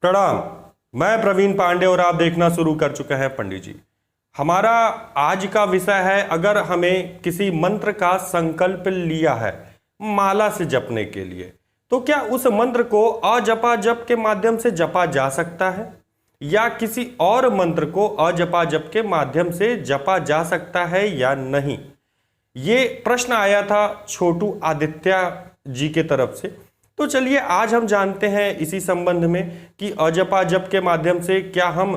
प्रणाम। मैं प्रवीण पांडे और आप देखना शुरू कर चुके हैं पंडित जी। हमारा आज का विषय है, अगर हमें किसी मंत्र का संकल्प लिया है माला से जपने के लिए, तो क्या उस मंत्र को अजपा जप के माध्यम से जपा जा सकता है या किसी और मंत्र को अजपा जप के माध्यम से जपा जा सकता है या नहीं। ये प्रश्न आया था छोटू आदित्य जी के तरफ से। तो चलिए आज हम जानते हैं इसी संबंध में कि अजपा जप के माध्यम से क्या हम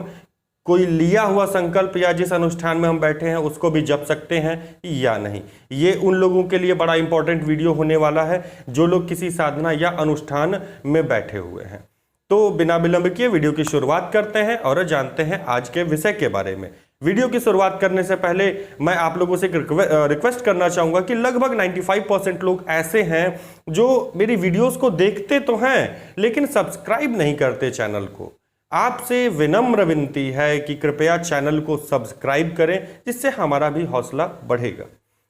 कोई लिया हुआ संकल्प या जिस अनुष्ठान में हम बैठे हैं उसको भी जप सकते हैं या नहीं। ये उन लोगों के लिए बड़ा इंपॉर्टेंट वीडियो होने वाला है जो लोग किसी साधना या अनुष्ठान में बैठे हुए हैं। तो बिना विलंब किए वीडियो की शुरुआत करते हैं और जानते हैं आज के विषय के बारे में। वीडियो की शुरुआत करने से पहले मैं आप लोगों से रिक्वेस्ट करना चाहूंगा कि लगभग 95% लोग ऐसे हैं जो मेरी वीडियोस को देखते तो हैं लेकिन सब्सक्राइब नहीं करते चैनल को। आपसे विनम्र विनती है कि कृपया चैनल को सब्सक्राइब करें जिससे हमारा भी हौसला बढ़ेगा।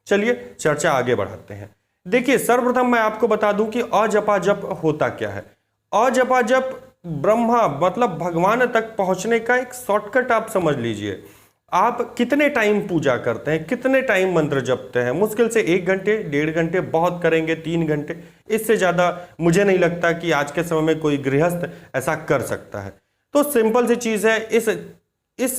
चलिए चर्चा आगे बढ़ाते हैं। देखिए, सर्वप्रथम मैं आपको बता दूं कि अजपा जप होता क्या है। अजपा जप ब्रह्मा मतलब भगवान तक पहुंचने का एक शॉर्टकट आप समझ लीजिए। आप कितने टाइम पूजा करते हैं, कितने टाइम मंत्र जपते हैं? मुश्किल से 1 घंटे, 1.5 घंटे, बहुत करेंगे 3 घंटे। इससे ज्यादा मुझे नहीं लगता कि आज के समय में कोई गृहस्थ ऐसा कर सकता है। तो सिंपल सी चीज है, इस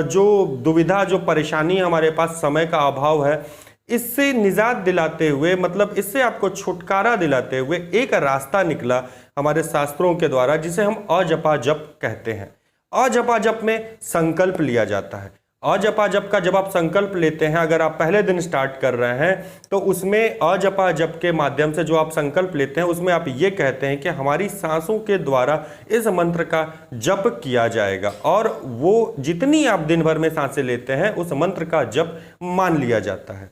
जो दुविधा, जो परेशानी हमारे पास समय का अभाव है, इससे निजात दिलाते हुए, मतलब इससे आपको छुटकारा दिलाते हुए एक रास्ता निकला हमारे शास्त्रों के द्वारा जिसे हम अजपा जप कहते हैं। अजपा जप में संकल्प लिया जाता है। अजपा जप का जब आप संकल्प लेते हैं, अगर आप पहले दिन स्टार्ट कर रहे हैं तो उसमें अजपा जप के माध्यम से जो आप संकल्प लेते हैं उसमें आप ये कहते हैं कि हमारी सांसों के द्वारा इस मंत्र का जप किया जाएगा और वो जितनी आप दिन भर में सांसें लेते हैं उस मंत्र का जप मान लिया जाता है।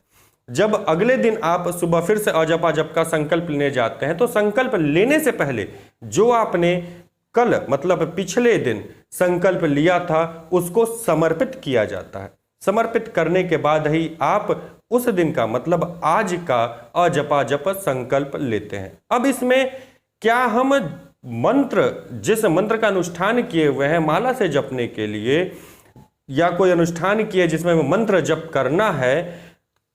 जब अगले दिन आप सुबह फिर से अजपा जप का संकल्प लेने जाते हैं तो संकल्प लेने से पहले जो आपने कल मतलब पिछले दिन संकल्प लिया था उसको समर्पित किया जाता है। समर्पित करने के बाद ही आप उस दिन का मतलब आज का अजपा जप संकल्प लेते हैं। अब इसमें क्या हम मंत्र, जिस मंत्र का अनुष्ठान किए हुए हैं माला से जपने के लिए या कोई अनुष्ठान किए जिसमें मंत्र जप करना है,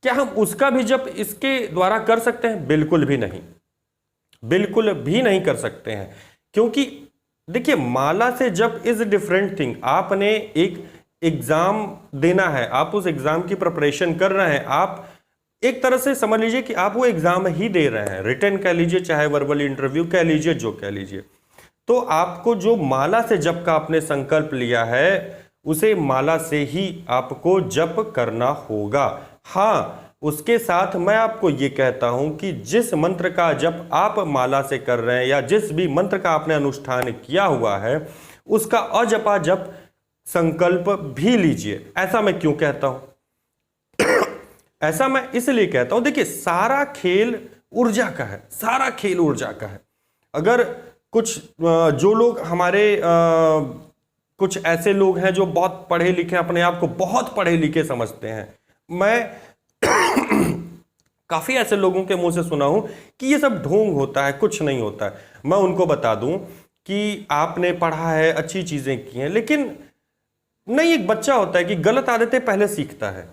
क्या हम उसका भी जप इसके द्वारा कर सकते हैं? बिल्कुल भी नहीं, बिल्कुल भी नहीं कर सकते हैं। क्योंकि देखिए, माला से जप इज डिफरेंट थिंग। आपने एक एग्जाम देना है, आप उस एग्जाम की प्रिपरेशन कर रहे हैं, आप एक तरह से समझ लीजिए कि आप वो एग्जाम ही दे रहे हैं, रिटन कह लीजिए चाहे वर्बल इंटरव्यू कह लीजिए, जो कह लीजिए। तो आपको जो माला से जप का आपने संकल्प लिया है उसे माला से ही आपको जप करना होगा। हाँ, उसके साथ मैं आपको यह कहता हूं कि जिस मंत्र का जप आप माला से कर रहे हैं या जिस भी मंत्र का आपने अनुष्ठान किया हुआ है उसका अजपा जप संकल्प भी लीजिए। ऐसा मैं क्यों कहता हूं? ऐसा मैं इसलिए कहता हूं, देखिए सारा खेल ऊर्जा का है, सारा खेल ऊर्जा का है। अगर कुछ जो लोग हमारे कुछ ऐसे लोग हैं जो बहुत पढ़े लिखे, अपने आप को बहुत पढ़े लिखे समझते हैं, मैं काफी ऐसे लोगों के मुंह से सुना हूं कि ये सब ढोंग होता है, कुछ नहीं होता है। मैं उनको बता दूं कि आपने पढ़ा है, अच्छी चीजें की हैं, लेकिन नहीं, एक बच्चा होता है कि गलत आदतें पहले सीखता है,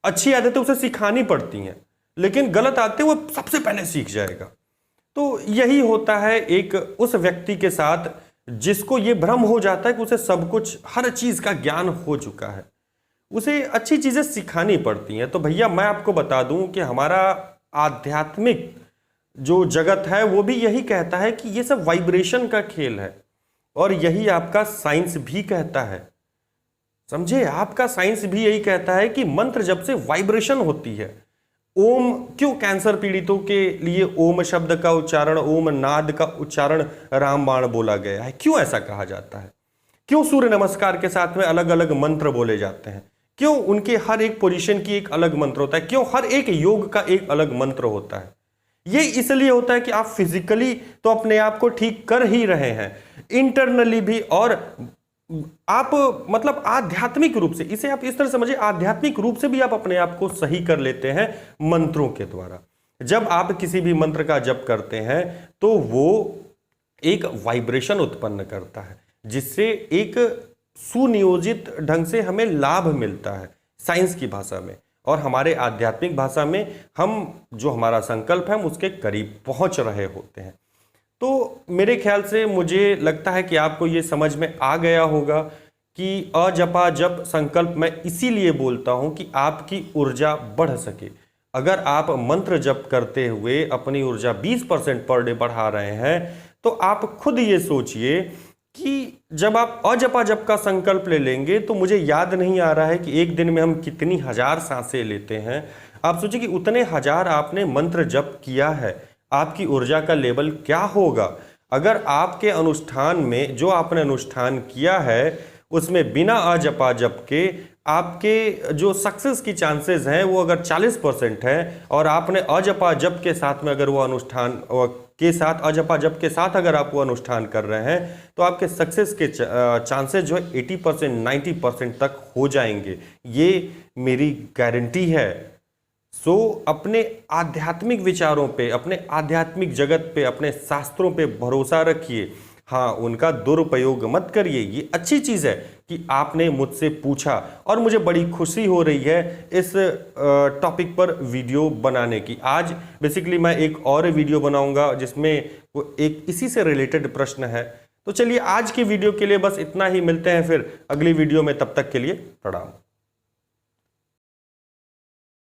अच्छी आदतें उसे सिखानी पड़ती हैं, लेकिन गलत आदतें वो सबसे पहले सीख जाएगा। तो यही होता है एक उस व्यक्ति के साथ जिसको ये भ्रम हो जाता है कि उसे सब कुछ, हर चीज का ज्ञान हो चुका है, उसे अच्छी चीजें सिखानी पड़ती हैं। तो भैया मैं आपको बता दूं कि हमारा आध्यात्मिक जो जगत है वो भी यही कहता है कि ये सब वाइब्रेशन का खेल है और यही आपका साइंस भी कहता है। समझे, आपका साइंस भी यही कहता है कि मंत्र जब से वाइब्रेशन होती है। ओम, क्यों कैंसर पीड़ितों के लिए ओम शब्द का उच्चारण, ओम नाद का उच्चारण रामबाण बोला गया है? क्यों ऐसा कहा जाता है? क्यों सूर्य नमस्कार के साथ में अलग अलग मंत्र बोले जाते हैं? क्यों उनके हर एक पोजीशन की एक अलग मंत्र होता है? क्यों हर एक योग का एक अलग मंत्र होता है? ये इसलिए होता है कि आप फिजिकली तो अपने आप को ठीक कर ही रहे हैं, इंटरनली भी, और आप मतलब आध्यात्मिक रूप से, इसे आप इस तरह समझिए, आध्यात्मिक रूप से भी आप अपने आप को सही कर लेते हैं मंत्रों के द्वारा। जब आप किसी भी मंत्र का जप करते हैं तो वो एक वाइब्रेशन उत्पन्न करता है। जिससे एक सुनियोजित ढंग से हमें लाभ मिलता है साइंस की भाषा में, और हमारे आध्यात्मिक भाषा में हम जो हमारा संकल्प है हम उसके करीब पहुंच रहे होते हैं। तो मेरे ख्याल से मुझे लगता है कि आपको ये समझ में आ गया होगा कि अजपा जप संकल्प मैं इसीलिए बोलता हूं कि आपकी ऊर्जा बढ़ सके। अगर आप मंत्र जप करते हुए अपनी ऊर्जा 20% पर डे बढ़ा रहे हैं, तो आप खुद ये सोचिए कि जब आप अजपा जप का संकल्प ले लेंगे, तो मुझे याद नहीं आ रहा है कि एक दिन में हम कितनी हजार सांसें लेते हैं। आप सोचिए कि उतने हजार आपने मंत्र जप किया है, आपकी ऊर्जा का लेवल क्या होगा। अगर आपके अनुष्ठान में जो आपने अनुष्ठान किया है उसमें बिना अजपा जप के आपके जो सक्सेस की चांसेस हैं वो अगर 40% है, और आपने अजपा जप के साथ में अगर वो अनुष्ठान के साथ अजपा जप के साथ अगर आप वो अनुष्ठान कर रहे हैं, तो आपके सक्सेस के चांसेस जो है 80% 90% तक हो जाएंगे। ये मेरी गारंटी है। सो अपने आध्यात्मिक विचारों पे, अपने आध्यात्मिक जगत पे, अपने शास्त्रों पे भरोसा रखिए। हाँ, उनका दुरुपयोग मत करिए। ये अच्छी चीज़ है कि आपने मुझसे पूछा, और मुझे बड़ी खुशी हो रही है इस टॉपिक पर वीडियो बनाने की। आज बेसिकली मैं एक और वीडियो बनाऊंगा जिसमें वो एक इसी से रिलेटेड प्रश्न है। तो चलिए आज की वीडियो के लिए बस इतना ही, मिलते हैं फिर अगली वीडियो में, तब तक के लिए प्रणाम।